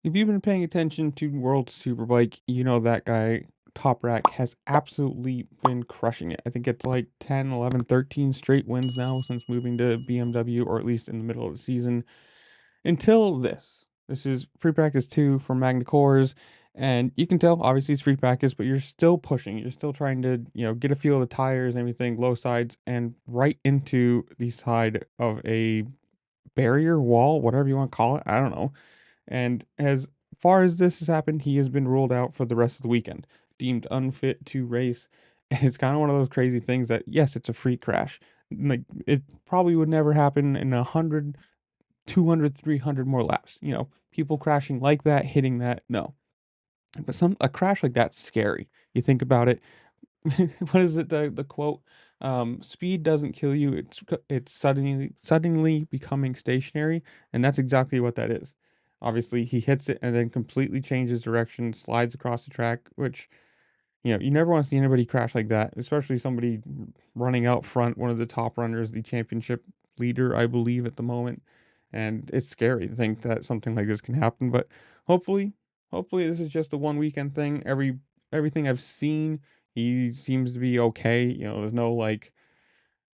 If you've been paying attention to World Superbike, you know that guy, Toprak, has absolutely been crushing it. I think it's like 10, 11, 13 straight wins now since moving to BMW, or at least in the middle of the season. Until this. This is free practice 2 for Magna Cores, and you can tell, obviously, it's free practice, but you're still pushing. You're still trying to, get a feel of the tires and everything, low sides, and right into the side of a barrier wall, whatever you want to call it. I don't know. And as far as this has happened, he has been ruled out for the rest of the weekend, deemed unfit to race. And it's kind of one of those crazy things that, yes, it's a freak crash. Like, it probably would never happen in 100, 200, 300 more laps. People crashing like that, hitting that, no. But a crash like that's scary. You think about it. What is it, the quote? Speed doesn't kill you. It's suddenly becoming stationary, and that's exactly what that is. Obviously, he hits it and then completely changes direction, slides across the track, which you never want to see anybody crash like that, especially somebody running out front, one of the top runners, the championship leader, I believe, at the moment. And it's scary to think that something like this can happen, but hopefully, hopefully this is just a one weekend thing. Everything I've seen, he seems to be okay. There's no like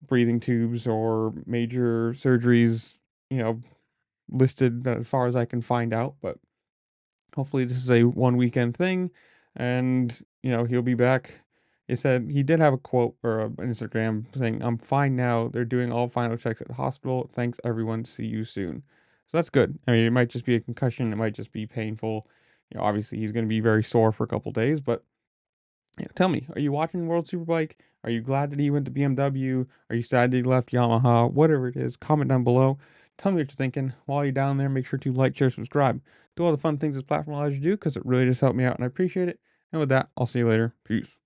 breathing tubes or major surgeries, you know, listed as far as I can find out, but hopefully this is a one weekend thing, and he'll be back. He said he did have a quote or an Instagram saying, "I'm fine now. They're doing all final checks at the hospital. Thanks everyone. See you soon." So that's good. I mean, it might just be a concussion. It might just be painful. Obviously he's going to be very sore for a couple days, but tell me, are you watching World Superbike? Are you glad that he went to BMW? Are you sad that he left Yamaha? Whatever it is, comment down below. Tell me what you're thinking. While you're down there, make sure to like, share, subscribe. Do all the fun things this platform allows you to do because it really does help me out and I appreciate it. And with that, I'll see you later. Peace.